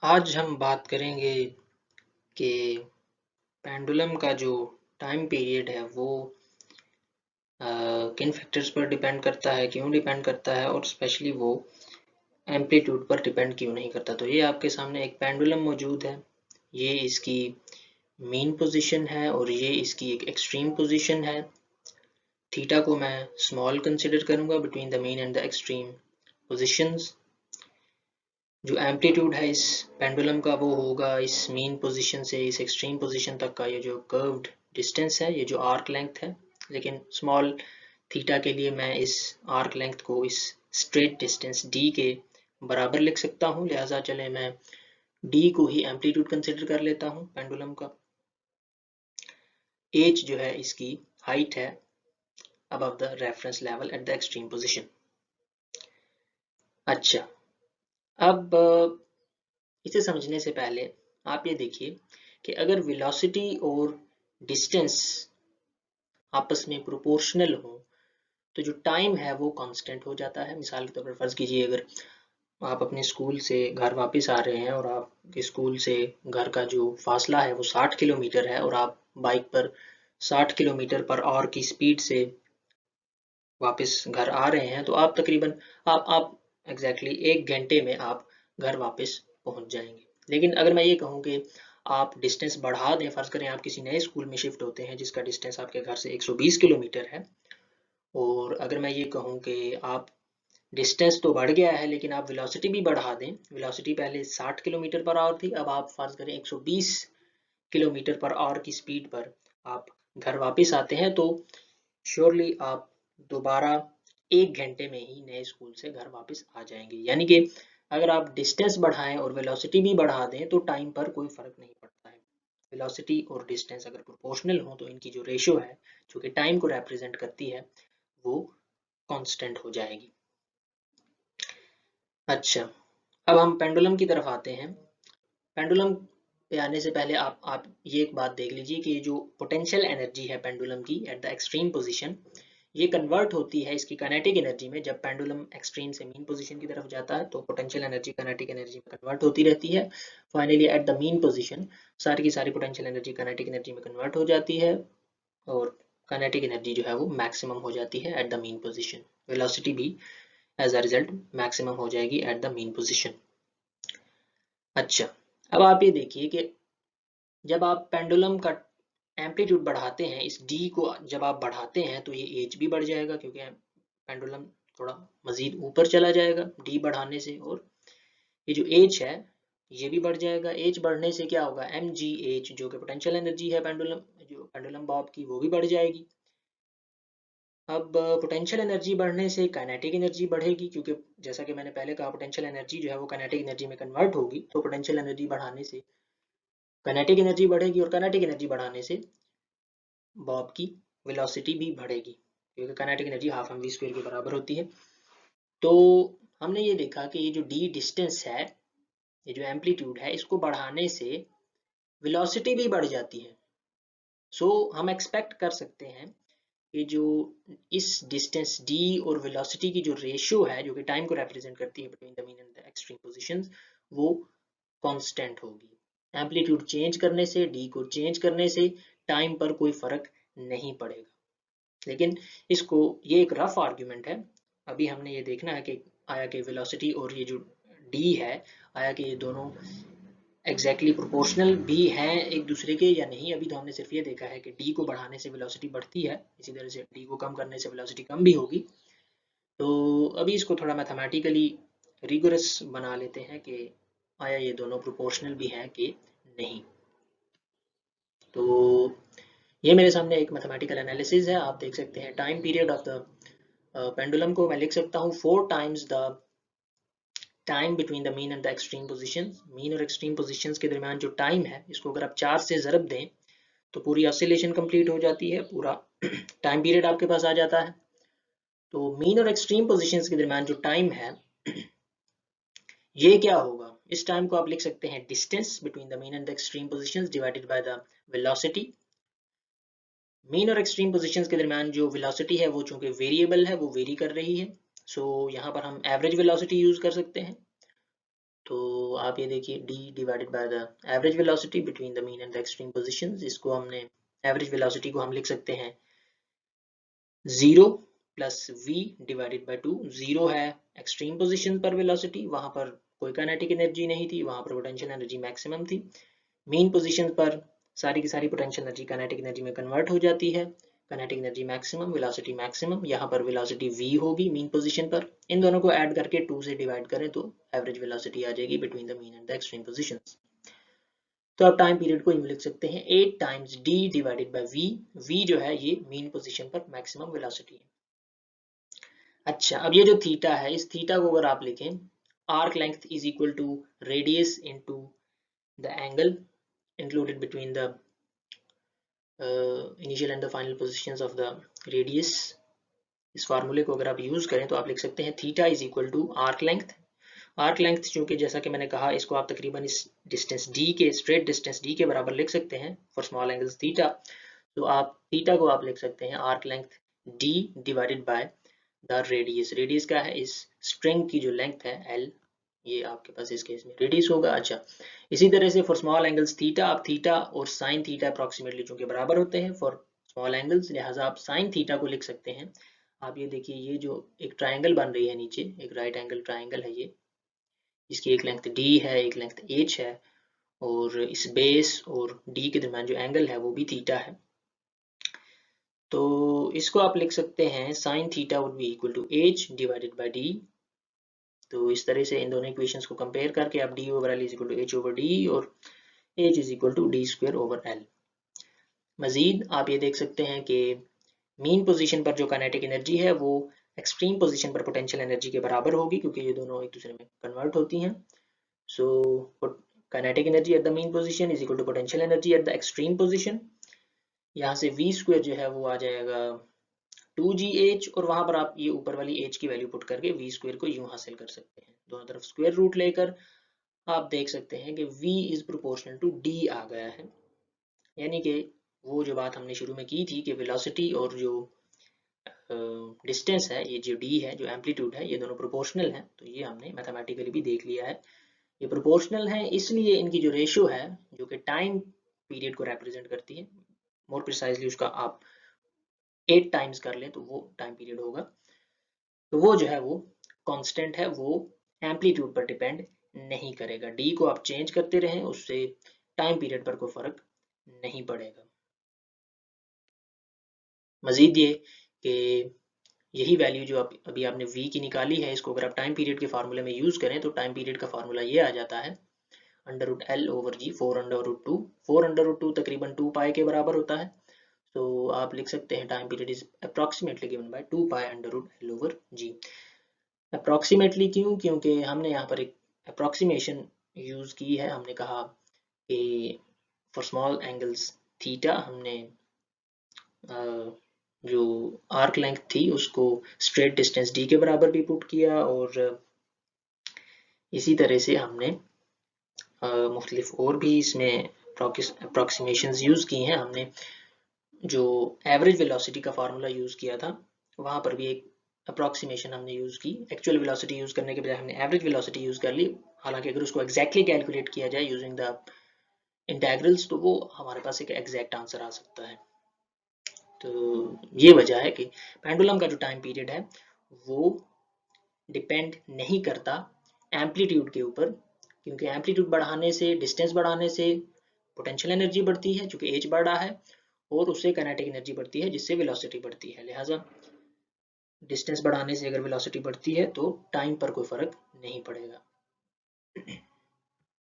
आज हम बात करेंगे कि पेंडुलम का जो टाइम पीरियड है वो किन फैक्टर्स पर डिपेंड करता है, क्यों डिपेंड करता है और स्पेशली वो एम्पलीट्यूड पर डिपेंड क्यों नहीं करता। तो ये आपके सामने एक पेंडुलम मौजूद है। ये इसकी मीन पोजीशन है और ये इसकी एक एक्सट्रीम पोजीशन है। थीटा को मैं स्मॉल कंसिडर करूंगा between the mean and the extreme positions. जो एम्पलीट्यूड है इस पेंडुलम का वो होगा इस मीन पोजीशन से इस एक्सट्रीम पोजीशन तक का ये जो कर्व्ड डिस्टेंस है, ये जो आर्क लेंथ है। लेकिन स्मॉल थीटा के लिए मैं इस आर्क लेंथ को इस स्ट्रेट डिस्टेंस डी के बराबर लिख सकता हूँ। लिहाजा चले मैं डी को ही एम्पलीट्यूड कंसिडर कर लेता हूँ पेंडुलम का। एच जो है इसकी हाइट है above the reference level eight the extreme position. अच्छा, अब इसे समझने से पहले आप ये देखिए कि अगर वेलोसिटी और डिस्टेंस आपस में प्रोपोर्शनल हो तो जो टाइम है वो कांस्टेंट हो जाता है। मिसाल के तौर पर फर्ज कीजिए अगर आप अपने स्कूल से घर वापस आ रहे हैं और आपके स्कूल से घर का जो फासला है वो 60 किलोमीटर है और आप बाइक पर 60 किलोमीटर पर आवर की स्पीड से वापस घर आ रहे हैं तो आप तकरीबन आप एग्जैक्टली 1 घंटे में आप घर वापस पहुंच जाएंगे। लेकिन अगर मैं ये कहूँ कि आप डिस्टेंस बढ़ा दें, फर्ज करें आप किसी नए स्कूल में शिफ्ट होते हैं जिसका डिस्टेंस आपके घर से 120 किलोमीटर है, और अगर मैं ये कहूँ कि आप डिस्टेंस तो बढ़ गया है लेकिन आप वेलोसिटी भी बढ़ा दें। वेलोसिटी पहले 60 किलोमीटर पर आवर थी, अब आप फर्ज करें 120 किलोमीटर पर आवर की स्पीड पर आप घर वापस आते हैं तो श्योरली आप दोबारा 1 घंटे में ही नए स्कूल से घर वापस आ जाएंगे। यानी कि अगर आप डिस्टेंस बढ़ाएं और वेलोसिटी भी बढ़ा दें तो टाइम पर कोई फर्क नहीं पड़ता है। वेलोसिटी और डिस्टेंस अगर प्रोपोर्शनल हो तो इनकी जो रेशियो है जो कि टाइम को रिप्रेजेंट करती है वो कांस्टेंट हो जाएगी। अच्छा, अब हम पेंडुलम की तरफ आते हैं। पेंडुलम पे आने से पहले आप ये एक बात देख लीजिए कि ये जो पोटेंशियल एनर्जी है पेंडुलम की एट द एक्सट्रीम पोजीशन, ये कन्वर्ट होती है इसकी काइनेटिक एनर्जी में। जब पेंडुलम एक्सट्रीम से मीन पोजीशन की तरफ जाता है तो पोटेंशियल एनर्जी काइनेटिक एनर्जी में कन्वर्ट होती रहती है। Finally at the mean position सारी की सारी पोटेंशियल एनर्जी काइनेटिक एनर्जी में कन्वर्ट हो जाती है और काइनेटिक एनर्जी जो है वो मैक्सिमम हो जाती है eight the mean position. Velocity भी एज अ रिजल्ट मैक्सिमम हो जाएगी एट द मीन पोजीशन। अच्छा, अब आप ये देखिए कि जब आप पेंडुलम का एम्पलीट्यूड बढ़ाते हैं, इस डी को जब आप बढ़ाते हैं तो ये एच भी बढ़ जाएगा क्योंकि पेंडुलम थोड़ा मजीद ऊपर चला जाएगा डी बढ़ाने से, और ये जो एच है ये भी बढ़ जाएगा। एच बढ़ने से क्या होगा, एम जी एच जो कि पोटेंशियल एनर्जी है पेंडुलम बॉब की, वो भी बढ़ जाएगी। अब पोटेंशियल एनर्जी बढ़ने से काइनेटिक एनर्जी बढ़ेगी क्योंकि जैसा कि मैंने पहले कहा पोटेंशियल एनर्जी जो है वो काइनेटिक एनर्जी में कन्वर्ट होगी, तो पोटेंशियल एनर्जी बढ़ाने से काइनेटिक एनर्जी बढ़ेगी और काइनेटिक एनर्जी बढ़ाने से बॉब की वेलोसिटी भी बढ़ेगी क्योंकि kinetic energy half M V square के बराबर होती है। तो हमने ये देखा कि ये जो डी डिस्टेंस है, ये जो एम्पलीट्यूड है, इसको बढ़ाने से वेलोसिटी भी बढ़ जाती है। सो हम एक्सपेक्ट कर सकते हैं कि जो इस डिस्टेंस डी और वेलोसिटी की जो रेशियो है जो कि टाइम को रिप्रेजेंट करती है between the mean and the extreme positions, वो कांस्टेंट होगी। एम्पलीट्यूड चेंज करने से, डी को चेंज करने से टाइम पर कोई फर्क नहीं पड़ेगा। लेकिन इसको, ये एक रफ आर्ग्यूमेंट है। अभी हमने ये देखना है कि आया कि वेलोसिटी और ये जो डी है, आया कि ये दोनों एग्जैक्टली प्रोपोर्शनल भी हैं एक दूसरे के या नहीं। अभी तो हमने सिर्फ ये देखा है कि डी को बढ़ाने से वेलोसिटी बढ़ती है, इसी तरह से डी को कम करने से वेलोसिटी कम भी होगी। तो अभी इसको थोड़ा मैथमेटिकली रिगोरस बना लेते हैं कि आया ये दोनों प्रोपोर्शनल भी हैं कि नहीं। तो ये मेरे सामने एक मैथमेटिकल एनालिसिस है, आप देख सकते हैं time period of the pendulum को मैं लिख सकता हूँ 4 times the time between the mean and the extreme position. Mean और एक्सट्रीम पोजीशंस के दरमियान जो टाइम है इसको अगर आप 4 से ज़रब दें तो पूरी ऑसिलेशन कंप्लीट हो जाती है, पूरा टाइम पीरियड आपके पास आ जाता है। तो मीन और एक्सट्रीम पोजीशंस के दरमियान जो टाइम है ये क्या होगा, इस टाइम को आप लिख सकते हैं distance between the mean and the extreme positions divided by the velocity. Mean और एक्सट्रीम पोजीशंस के दरमियान जो वेलोसिटी है वो चूंकि वेरिएबल है, वो वेरी कर रही है, सो यहाँ पर हम एवरेज वेलोसिटी यूज कर सकते हैं। तो आप ये देखिए d divided by the average velocity between the mean and the extreme positions. इसको हमने एवरेज वेलोसिटी को हम लिख सकते हैं 0 प्लस v डिवाइडेड बाय 2। 0 है एक्सट्रीम पोजीशन पर वेलोसिटी, वहां पर कोई काइनेटिक एनर्जी नहीं थी, वहां पर पोटेंशियल एनर्जी मैक्सिमम थी। मीन पोजीशन पर सारी की सारी पोटेंशियल एनर्जी काइनेटिक एनर्जी में कन्वर्ट हो जाती है। Kinetic energy maximum, velocity maximum, यहाँ पर वेलोसिटी v होगी मीन पोजीशन पर। इन दोनों को ऐड करके 2 से डिवाइड करें तो एवरेज वेलोसिटी आ जाएगी between the mean and the extreme positions. तो आप टाइम पीरियड को यूं लिख सकते हैं 8 times d divided by v। v जो है ये मीन पोजीशन पर मैक्सिमम वेलोसिटी है। अच्छा, अब ये जो थीटा है, इस थीटा को अगर आप लिखें, arc length is equal to radius into the angle included between the initial and the final positions of the radius। इस फार्मूले को अगर आप यूज करें तो आप लिख सकते हैं theta is equal to arc length. Arc length चूंकि जैसा कि मैंने कहा, इसको आप तकरीबन इस डिस्टेंस d के, स्ट्रेट डिस्टेंस d के बराबर लिख सकते हैं फॉर स्मॉल एंगल्स थीटा। तो आप थीटा को आप लिख सकते हैं arc length d divided by the radius. Radius क्या है, इस स्ट्रिंग की जो लेंथ है l, ये आपके पास इस केस में रेडियस होगा। अच्छा, इसी तरह से फॉर स्मॉल एंगल्स थीटा, आप थीटा और साइन थीटा अप्रोक्सीमेटली चूंकि बराबर होते हैं फॉर स्मॉल एंगल्स, लिहाजा आप साइन थीटा को लिख सकते हैं। आप ये देखिए, ये जो एक ट्राइंगल बन रही है नीचे, एक राइट एंगल ट्राइंगल है ये, इसकी एक लेंथ d है, एक लेंथ h है, और इस बेस और d के दरम्यान जो एंगल है वो भी थीटा है। तो इसको आप लिख सकते हैं sine theta would be equal to h divided by d। तो इस तरह से इन दोनों इक्वेशंस को कंपेयर करके आप d over l is equal to h over d और h is equal to d square over l। मजीद आप ये देख सकते हैं कि मीन पोजीशन पर जो काइनेटिक एनर्जी है वो एक्सट्रीम पोजीशन पर पोटेंशियल एनर्जी के बराबर होगी, क्योंकि ये दोनों एक दूसरे में कन्वर्ट होती हैं। So kinetic energy at the mean position is equal to potential energy at the extreme position. यहाँ से v स्क्वायर जो है वो आ जाएगा 2gh, और वहां पर आप ये ऊपर वाली h की वैल्यू पुट करके v स्क्वायर को यूं हासिल कर सकते हैं। दोनों तरफ स्क्वायर रूट लेकर आप देख सकते हैं कि v is proportional to d आ गया है। यानी कि वो जो बात हमने शुरू में की थी कि वेलोसिटी और जो डिस्टेंस है, ये जो d है, जो एम्पलीट्यूड है, ये दोनों प्रोपोर्शनल है। तो ये हमने मैथमेटिकली भी देख लिया है, ये प्रोपोर्शनल है, इसलिए इनकी जो रेशियो है जो कि टाइम पीरियड को रिप्रेजेंट करती है, मोर प्रिसाइजली उसका आप 8 टाइम्स कर लें तो वो टाइम पीरियड होगा। तो वो जो है वो कांस्टेंट है, वो एम्पलीट्यूड पर डिपेंड नहीं करेगा। d को आप चेंज करते रहें, उससे टाइम पीरियड पर कोई फर्क नहीं पड़ेगा। मजीद ये कि यही वैल्यू जो आप अभी आपने v की निकाली है, इसको अगर आप टाइम पीरियड के फार्मूले में यूज करें तो टाइम पीरियड का फार्मूला ये आ जाता है under root L over G, 4 under root two. 4 under root two तकरीबन 2 पाई के बराबर होता है। तो आप लिख सकते हैं time period is approximately given by 2 pi under root L over G. Approximately क्यों? क्योंकि हमने यहाँ पर एक अप्रोक्सीमेशन यूज की है। हमने कहा कि फॉर स्मॉल एंगल्स थीटा, हमने जो आर्क लेंथ थी उसको स्ट्रेट डिस्टेंस d के बराबर भी पुट किया, और इसी तरह से हमने मुख्तलिफ और भी इसमें अप्रोक्सीमेशंस यूज की हैं। हमने जो एवरेज वेलोसिटी का फार्मूला यूज किया था, वहां पर भी एक अप्रोक्सीमेशन हमने यूज की। एक्चुअल वेलोसिटी यूज करने के बजाय हमने एवरेज वेलोसिटी यूज कर ली। हालांकि अगर उसको एग्जैक्टली कैलकुलेट किया जाए यूजिंग द इंटेग्रल्स तो वो हमारे पास एक एग्जैक्ट आंसर आ सकता है। तो ये वजह है कि पेंडुलम का जो टाइम पीरियड है वो डिपेंड नहीं करता एम्पलीट्यूड के ऊपर, क्योंकि एम्पलीट्यूड बढ़ाने से, डिस्टेंस बढ़ाने से पोटेंशियल एनर्जी बढ़ती है चूंकि एच बढ़ रहा है, और उससे काइनेटिक एनर्जी बढ़ती है जिससे वेलोसिटी बढ़ती है। लिहाजा डिस्टेंस बढ़ाने से अगर वेलोसिटी बढ़ती है तो टाइम पर कोई फर्क नहीं पड़ेगा।